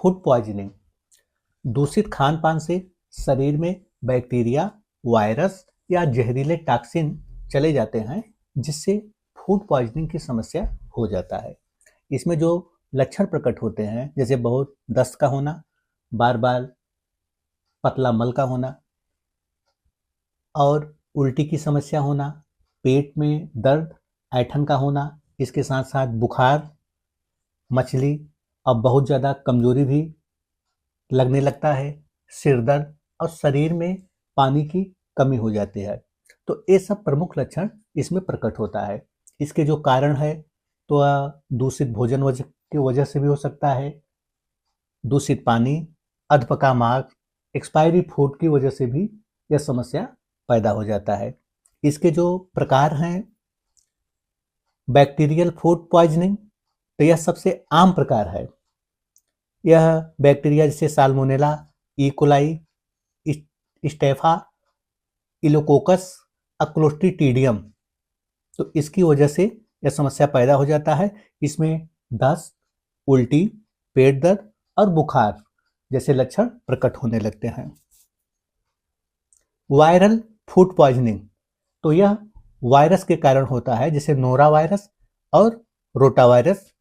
Food poisoning दूषित खान पान से शरीर में बैक्टीरिया, वायरस या जहरीले टॉक्सिन चले जाते हैं, जिससे फूड पॉइजनिंग की समस्या हो जाता है। इसमें जो लक्षण प्रकट होते हैं, जैसे बहुत दस्त का होना, बार बार पतला मल का होना और उल्टी की समस्या होना, पेट में दर्द, ऐंठन का होना, इसके साथ साथ बुखार, मछली और बहुत ज़्यादा कमजोरी भी लगने लगता है, सिर दर्द और शरीर में पानी की कमी हो जाती है। तो ये सब प्रमुख लक्षण इसमें प्रकट होता है। इसके जो कारण है तो दूषित भोजन की वजह से भी हो सकता है, दूषित पानी, अधपका मांस, एक्सपायरी फूड की वजह से भी यह समस्या पैदा हो जाता है। इसके जो प्रकार हैं, बैक्टीरियल फूड पॉइजनिंग, तो यह सबसे आम प्रकार है। यह बैक्टीरिया जैसे साल्मोनेला, ई कोलाई, स्टेफा, इलोकोकस, क्लोस्ट्रीडियम, तो इसकी वजह से यह समस्या पैदा हो जाता है। इसमें दस्त, उल्टी, पेट दर्द और बुखार जैसे लक्षण प्रकट होने लगते हैं। वायरल फूड पॉइजनिंग, तो यह वायरस के कारण होता है, जैसे नोरा वायरस और रोटा वायरस,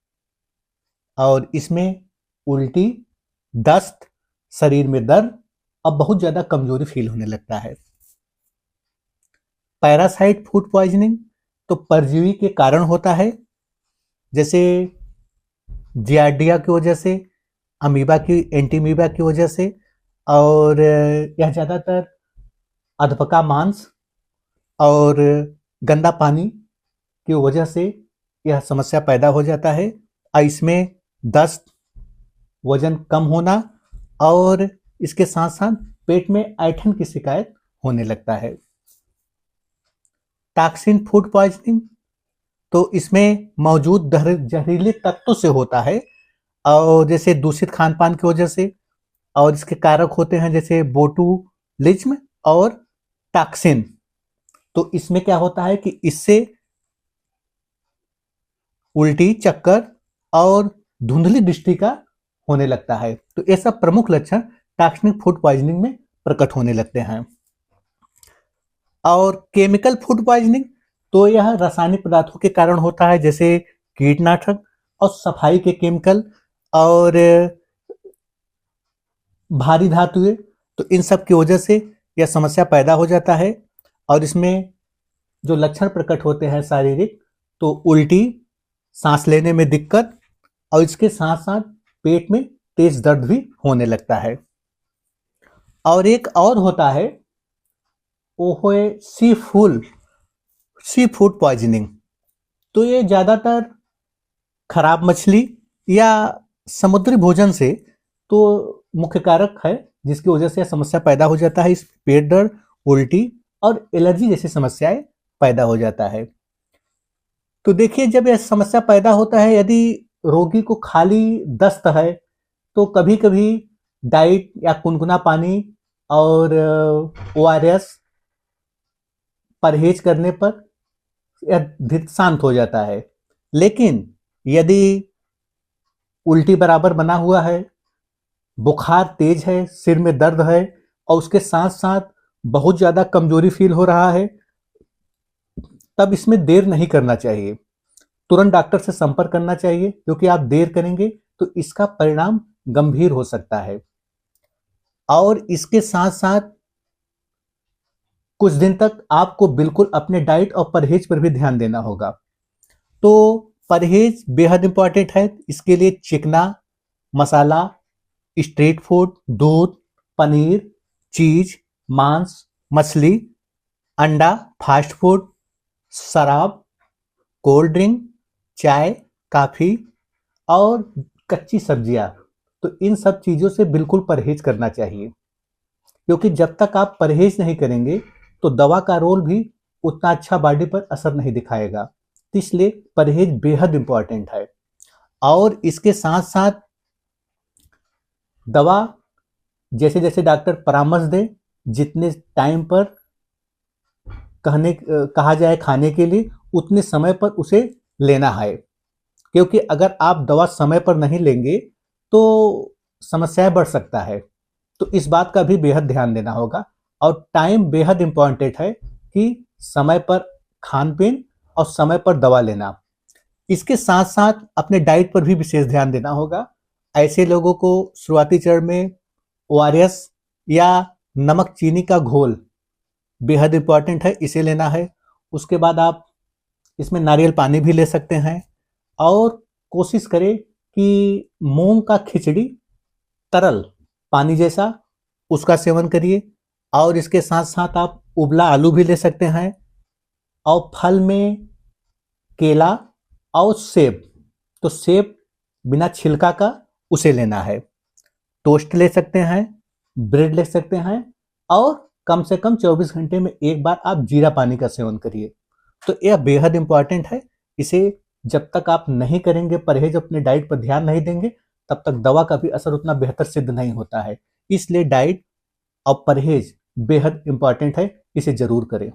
और इसमें उल्टी, दस्त, शरीर में दर्द और बहुत ज़्यादा कमजोरी फील होने लगता है। पैरासाइट फूड पॉइजनिंग, तो परजीवी के कारण होता है, जैसे जियार्डिया की वजह से, अमीबा की, एंटीमीबा की वजह से, और यह ज़्यादातर अधपका मांस और गंदा पानी की वजह से यह समस्या पैदा हो जाता है। इसमें दस्त, वजन कम होना और इसके साथ साथ पेट में ऐंठन की शिकायत होने लगता है। टॉक्सिन फूड पॉइजनिंग, तो इसमें मौजूद जहरीले तत्वों से होता है, और जैसे दूषित खान पान की वजह से, और इसके कारक होते हैं जैसे बोटुलिज्म और टॉक्सिन। तो इसमें क्या होता है कि इससे उल्टी, चक्कर और धुंधली दृष्टि का होने लगता है। तो ये सब प्रमुख लक्षण टॉक्सिक फूड पॉइजनिंग में प्रकट होने लगते हैं। और केमिकल फूड पॉइजनिंग, तो यह रासायनिक पदार्थों के कारण होता है, जैसे कीटनाशक और सफाई के केमिकल और भारी धातुएं, तो इन सब की वजह से यह समस्या पैदा हो जाता है। और इसमें जो लक्षण प्रकट होते हैं शारीरिक, तो उल्टी, सांस लेने में दिक्कत, और इसके साथ साथ पेट में तेज दर्द भी होने लगता है। और एक और होता है, वो है सी फूड पॉइजनिंग, तो ये ज़्यादातर खराब मछली या समुद्री भोजन से तो मुख्य कारक है, जिसकी वजह से समस्या पैदा हो जाता है। इस पेट दर्द, उल्टी और एलर्जी जैसी समस्याएं पैदा हो जाता है। तो देखिए, जब यह समस्या पैदा होता है, यदि रोगी को खाली दस्त है, तो कभी कभी डाइट या गुनगुना पानी और ORS परहेज करने पर यह शांत हो जाता है। लेकिन यदि उल्टी बराबर बना हुआ है, बुखार तेज है, सिर में दर्द है और उसके साथ साथ बहुत ज़्यादा कमजोरी फील हो रहा है, तब इसमें देर नहीं करना चाहिए, तुरंत डॉक्टर से संपर्क करना चाहिए, क्योंकि आप देर करेंगे तो इसका परिणाम गंभीर हो सकता है। और इसके साथ साथ कुछ दिन तक आपको बिल्कुल अपने डाइट और परहेज पर भी ध्यान देना होगा। तो परहेज बेहद इंपॉर्टेंट है। इसके लिए चिकना, मसाला, स्ट्रीट फूड, दूध, पनीर, चीज, मांस, मछली, अंडा, फास्ट फूड, शराब, कोल्ड ड्रिंक, चाय, कॉफी और कच्ची सब्जियां, तो इन सब चीज़ों से बिल्कुल परहेज करना चाहिए, क्योंकि जब तक आप परहेज नहीं करेंगे तो दवा का रोल भी उतना अच्छा बॉडी पर असर नहीं दिखाएगा। इसलिए परहेज बेहद इंपॉर्टेंट है। और इसके साथ साथ दवा जैसे जैसे डॉक्टर परामर्श दे, जितने टाइम पर कहा जाए खाने के लिए, उतने समय पर उसे लेना है, क्योंकि अगर आप दवा समय पर नहीं लेंगे तो समस्याएं बढ़ सकता है। तो इस बात का भी बेहद ध्यान देना होगा। और टाइम बेहद इंपॉर्टेंट है कि समय पर खान पीन और समय पर दवा लेना। इसके साथ साथ अपने डाइट पर भी विशेष ध्यान देना होगा। ऐसे लोगों को शुरुआती चरण में ओआरएस या नमक चीनी का घोल बेहद इंपॉर्टेंट है, इसे लेना है। उसके बाद आप इसमें नारियल पानी भी ले सकते हैं। और कोशिश करें कि मूंग का खिचड़ी तरल पानी जैसा उसका सेवन करिए। और इसके साथ साथ आप उबला आलू भी ले सकते हैं। और फल में केला और सेब, तो सेब बिना छिलका का उसे लेना है। टोस्ट ले सकते हैं, ब्रेड ले सकते हैं। और कम से कम 24 घंटे में एक बार आप जीरा पानी का सेवन करिए। तो यह बेहद इंपॉर्टेंट है। इसे जब तक आप नहीं करेंगे परहेज, अपने डाइट पर ध्यान नहीं देंगे, तब तक दवा का भी असर उतना बेहतर सिद्ध नहीं होता है। इसलिए डाइट और परहेज बेहद इंपॉर्टेंट है, इसे जरूर करें।